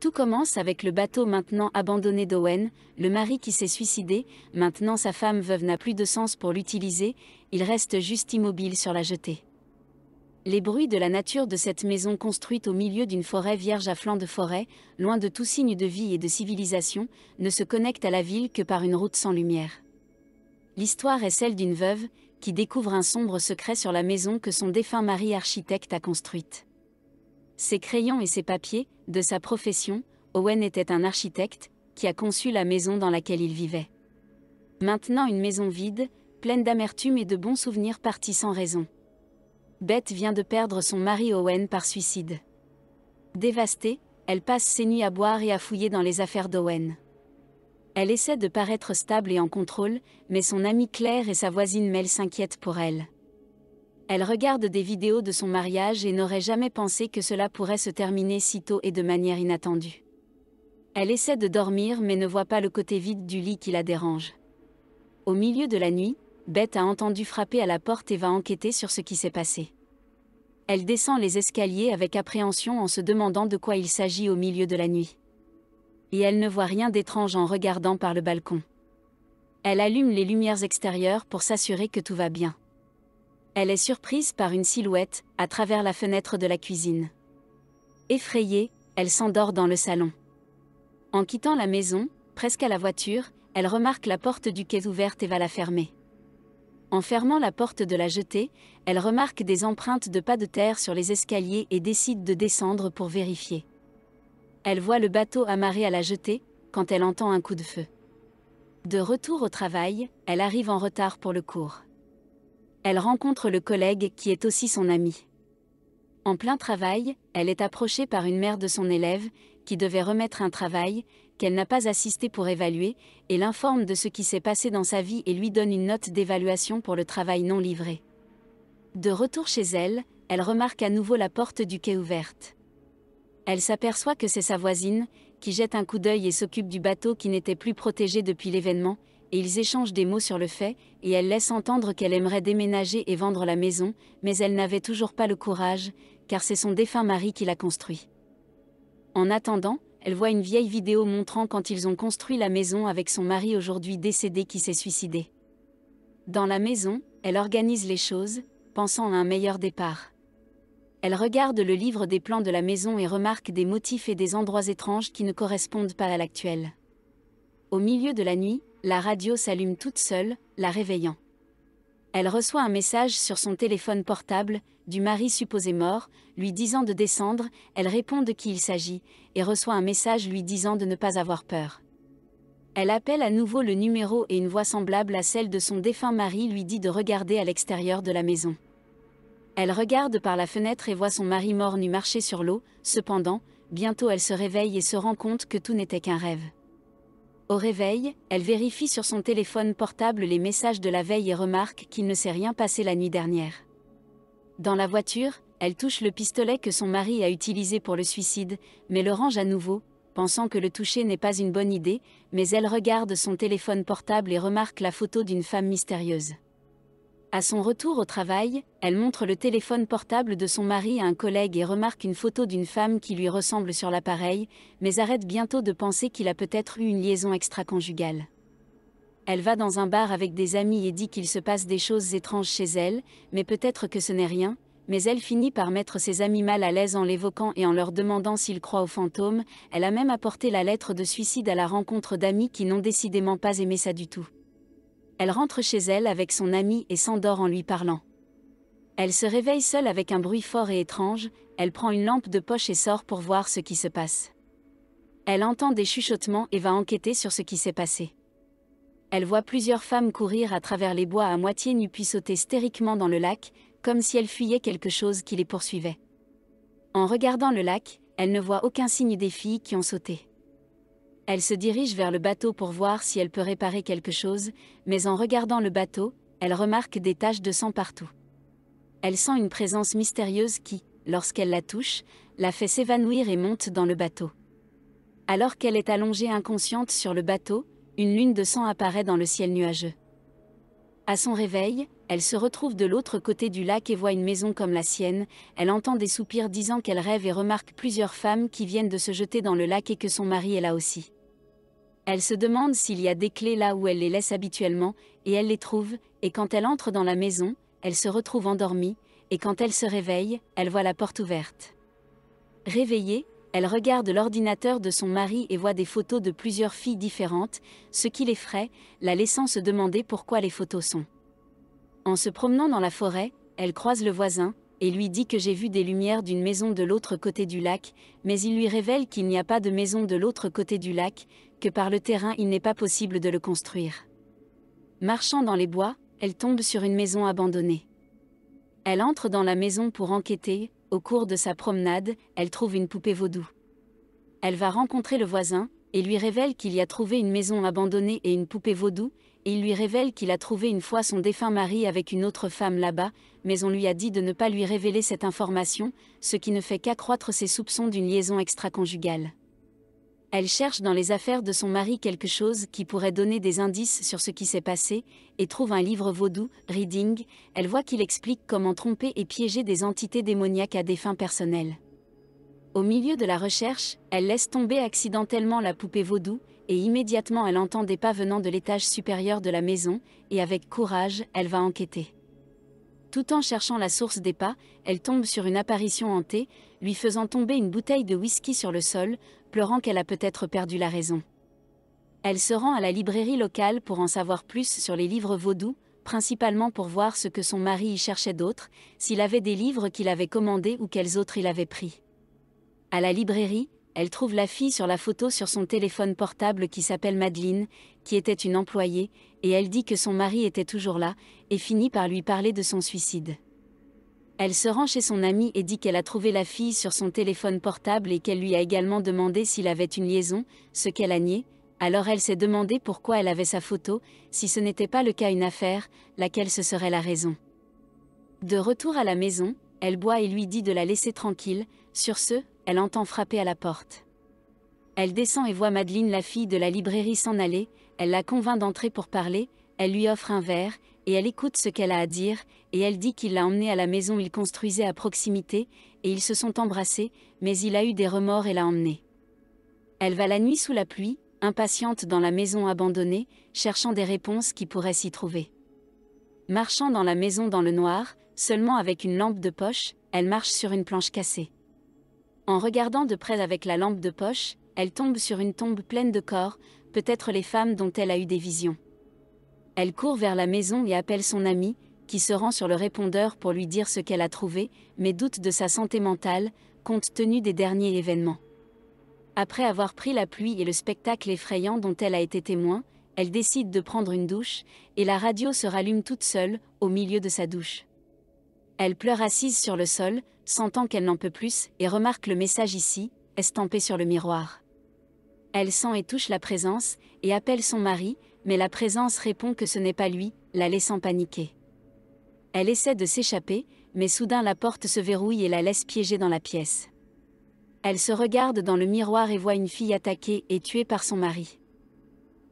Tout commence avec le bateau maintenant abandonné d'Owen, le mari qui s'est suicidé. Maintenant sa femme veuve n'a plus de sens pour l'utiliser, il reste juste immobile sur la jetée. Les bruits de la nature de cette maison construite au milieu d'une forêt vierge à flanc de forêt, loin de tout signe de vie et de civilisation, ne se connectent à la ville que par une route sans lumière. L'histoire est celle d'une veuve, qui découvre un sombre secret sur la maison que son défunt mari architecte a construite. Ses crayons et ses papiers, de sa profession, Owen était un architecte, qui a conçu la maison dans laquelle il vivait. Maintenant une maison vide, pleine d'amertume et de bons souvenirs partis sans raison. Beth vient de perdre son mari Owen par suicide. Dévastée, elle passe ses nuits à boire et à fouiller dans les affaires d'Owen. Elle essaie de paraître stable et en contrôle, mais son amie Claire et sa voisine Mel s'inquiètent pour elle. Elle regarde des vidéos de son mariage et n'aurait jamais pensé que cela pourrait se terminer si tôt et de manière inattendue. Elle essaie de dormir mais ne voit pas le côté vide du lit qui la dérange. Au milieu de la nuit, Beth a entendu frapper à la porte et va enquêter sur ce qui s'est passé. Elle descend les escaliers avec appréhension en se demandant de quoi il s'agit au milieu de la nuit. Et elle ne voit rien d'étrange en regardant par le balcon. Elle allume les lumières extérieures pour s'assurer que tout va bien. Elle est surprise par une silhouette, à travers la fenêtre de la cuisine. Effrayée, elle s'endort dans le salon. En quittant la maison, presque à la voiture, elle remarque la porte du quai ouverte et va la fermer. En fermant la porte de la jetée, elle remarque des empreintes de pas de terre sur les escaliers et décide de descendre pour vérifier. Elle voit le bateau amarré à la jetée, quand elle entend un coup de feu. De retour au travail, elle arrive en retard pour le cours. Elle rencontre le collègue qui est aussi son ami. En plein travail, elle est approchée par une mère de son élève, qui devait remettre un travail, qu'elle n'a pas assisté pour évaluer, et l'informe de ce qui s'est passé dans sa vie et lui donne une note d'évaluation pour le travail non livré. De retour chez elle, elle remarque à nouveau la porte du quai ouverte. Elle s'aperçoit que c'est sa voisine, qui jette un coup d'œil et s'occupe du bateau qui n'était plus protégé depuis l'événement, et ils échangent des mots sur le fait, et elle laisse entendre qu'elle aimerait déménager et vendre la maison, mais elle n'avait toujours pas le courage, car c'est son défunt mari qui l'a construit. En attendant, elle voit une vieille vidéo montrant quand ils ont construit la maison avec son mari aujourd'hui décédé qui s'est suicidé. Dans la maison, elle organise les choses, pensant à un meilleur départ. Elle regarde le livre des plans de la maison et remarque des motifs et des endroits étranges qui ne correspondent pas à l'actuel. Au milieu de la nuit, la radio s'allume toute seule, la réveillant. Elle reçoit un message sur son téléphone portable, du mari supposé mort, lui disant de descendre, elle répond de qui il s'agit, et reçoit un message lui disant de ne pas avoir peur. Elle appelle à nouveau le numéro et une voix semblable à celle de son défunt mari lui dit de regarder à l'extérieur de la maison. Elle regarde par la fenêtre et voit son mari mort nu marcher sur l'eau, cependant, bientôt elle se réveille et se rend compte que tout n'était qu'un rêve. Au réveil, elle vérifie sur son téléphone portable les messages de la veille et remarque qu'il ne s'est rien passé la nuit dernière. Dans la voiture, elle touche le pistolet que son mari a utilisé pour le suicide, mais le range à nouveau, pensant que le toucher n'est pas une bonne idée, mais elle regarde son téléphone portable et remarque la photo d'une femme mystérieuse. À son retour au travail, elle montre le téléphone portable de son mari à un collègue et remarque une photo d'une femme qui lui ressemble sur l'appareil, mais arrête bientôt de penser qu'il a peut-être eu une liaison extra-conjugale. Elle va dans un bar avec des amis et dit qu'il se passe des choses étranges chez elle, mais peut-être que ce n'est rien, mais elle finit par mettre ses amis mal à l'aise en l'évoquant et en leur demandant s'ils croient aux fantômes. Elle a même apporté la lettre de suicide à la rencontre d'amis qui n'ont décidément pas aimé ça du tout. Elle rentre chez elle avec son ami et s'endort en lui parlant. Elle se réveille seule avec un bruit fort et étrange, elle prend une lampe de poche et sort pour voir ce qui se passe. Elle entend des chuchotements et va enquêter sur ce qui s'est passé. Elle voit plusieurs femmes courir à travers les bois à moitié nues puis sauter hystériquement dans le lac, comme si elles fuyaient quelque chose qui les poursuivait. En regardant le lac, elle ne voit aucun signe des filles qui ont sauté. Elle se dirige vers le bateau pour voir si elle peut réparer quelque chose, mais en regardant le bateau, elle remarque des taches de sang partout. Elle sent une présence mystérieuse qui, lorsqu'elle la touche, la fait s'évanouir et monte dans le bateau. Alors qu'elle est allongée inconsciente sur le bateau, une lune de sang apparaît dans le ciel nuageux. À son réveil, elle se retrouve de l'autre côté du lac et voit une maison comme la sienne. Elle entend des soupirs disant qu'elle rêve et remarque plusieurs femmes qui viennent de se jeter dans le lac et que son mari est là aussi. Elle se demande s'il y a des clés là où elle les laisse habituellement, et elle les trouve, et quand elle entre dans la maison, elle se retrouve endormie, et quand elle se réveille, elle voit la porte ouverte. Réveillée, elle regarde l'ordinateur de son mari et voit des photos de plusieurs filles différentes, ce qui l'effraie, la laissant se demander pourquoi les photos sont. En se promenant dans la forêt, elle croise le voisin, et lui dit que j'ai vu des lumières d'une maison de l'autre côté du lac, mais il lui révèle qu'il n'y a pas de maison de l'autre côté du lac, que par le terrain il n'est pas possible de le construire. Marchant dans les bois, elle tombe sur une maison abandonnée. Elle entre dans la maison pour enquêter. Au cours de sa promenade, elle trouve une poupée vaudou. Elle va rencontrer le voisin, et lui révèle qu'il y a trouvé une maison abandonnée et une poupée vaudou, et il lui révèle qu'il a trouvé une fois son défunt mari avec une autre femme là-bas, mais on lui a dit de ne pas lui révéler cette information, ce qui ne fait qu'accroître ses soupçons d'une liaison extra-conjugale. Elle cherche dans les affaires de son mari quelque chose qui pourrait donner des indices sur ce qui s'est passé, et trouve un livre vaudou, Reading. Elle voit qu'il explique comment tromper et piéger des entités démoniaques à des fins personnelles. Au milieu de la recherche, elle laisse tomber accidentellement la poupée vaudou, et immédiatement elle entend des pas venant de l'étage supérieur de la maison, et avec courage, elle va enquêter. Tout en cherchant la source des pas, elle tombe sur une apparition hantée, lui faisant tomber une bouteille de whisky sur le sol, pleurant qu'elle a peut-être perdu la raison. Elle se rend à la librairie locale pour en savoir plus sur les livres vaudous, principalement pour voir ce que son mari y cherchait d'autre, s'il avait des livres qu'il avait commandés ou quels autres il avait pris. À la librairie, elle trouve la fille sur la photo sur son téléphone portable qui s'appelle Madeleine, qui était une employée, et elle dit que son mari était toujours là, et finit par lui parler de son suicide. Elle se rend chez son amie et dit qu'elle a trouvé la fille sur son téléphone portable et qu'elle lui a également demandé s'il avait une liaison, ce qu'elle a nié. Alors elle s'est demandé pourquoi elle avait sa photo, si ce n'était pas le cas une affaire, laquelle ce serait la raison. De retour à la maison, elle boit et lui dit de la laisser tranquille. Sur ce, elle entend frapper à la porte. Elle descend et voit Madeleine, la fille de la librairie, s'en aller. Elle la convainc d'entrer pour parler, elle lui offre un verre, et elle écoute ce qu'elle a à dire, et elle dit qu'il l'a emmenée à la maison qu'il construisait à proximité, et ils se sont embrassés, mais il a eu des remords et l'a emmenée. Elle va la nuit sous la pluie, impatiente dans la maison abandonnée, cherchant des réponses qui pourraient s'y trouver. Marchant dans la maison dans le noir, seulement avec une lampe de poche, elle marche sur une planche cassée. En regardant de près avec la lampe de poche, elle tombe sur une tombe pleine de corps, peut-être les femmes dont elle a eu des visions. Elle court vers la maison et appelle son amie, qui se rend sur le répondeur pour lui dire ce qu'elle a trouvé, mais doute de sa santé mentale, compte tenu des derniers événements. Après avoir pris la pluie et le spectacle effrayant dont elle a été témoin, elle décide de prendre une douche, et la radio se rallume toute seule, au milieu de sa douche. Elle pleure assise sur le sol, sentant qu'elle n'en peut plus, et remarque le message ici, estampé sur le miroir. Elle sent et touche la présence, et appelle son mari, mais la présence répond que ce n'est pas lui, la laissant paniquer. Elle essaie de s'échapper, mais soudain la porte se verrouille et la laisse piéger dans la pièce. Elle se regarde dans le miroir et voit une fille attaquée et tuée par son mari.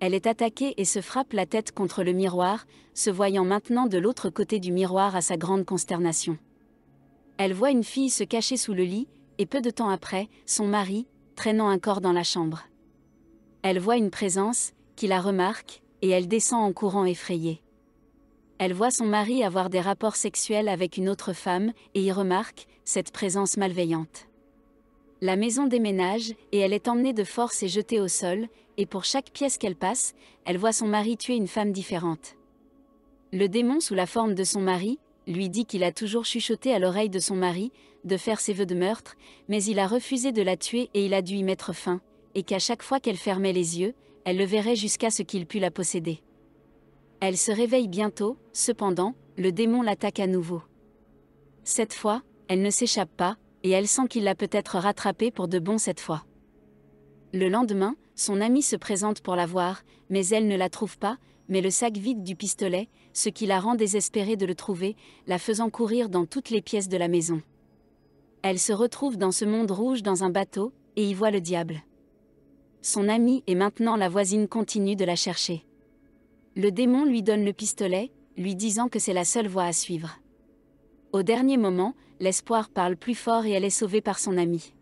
Elle est attaquée et se frappe la tête contre le miroir, se voyant maintenant de l'autre côté du miroir à sa grande consternation. Elle voit une fille se cacher sous le lit, et peu de temps après, son mari, traînant un corps dans la chambre. Elle voit une présence, qui la remarque, et elle descend en courant effrayée. Elle voit son mari avoir des rapports sexuels avec une autre femme, et y remarque cette présence malveillante. La maison déménage, et elle est emmenée de force et jetée au sol, et pour chaque pièce qu'elle passe, elle voit son mari tuer une femme différente. Le démon sous la forme de son mari, lui dit qu'il a toujours chuchoté à l'oreille de son mari, de faire ses vœux de meurtre, mais il a refusé de la tuer et il a dû y mettre fin, et qu'à chaque fois qu'elle fermait les yeux, elle le verrait jusqu'à ce qu'il pût la posséder. Elle se réveille bientôt, cependant, le démon l'attaque à nouveau. Cette fois, elle ne s'échappe pas, et elle sent qu'il l'a peut-être rattrapée pour de bon cette fois. Le lendemain, son amie se présente pour la voir, mais elle ne la trouve pas, mais le sac vide du pistolet, ce qui la rend désespérée de le trouver, la faisant courir dans toutes les pièces de la maison. Elle se retrouve dans ce monde rouge dans un bateau, et y voit le diable. Son amie et maintenant la voisine continuent de la chercher. Le démon lui donne le pistolet, lui disant que c'est la seule voie à suivre. Au dernier moment, l'espoir parle plus fort et elle est sauvée par son amie.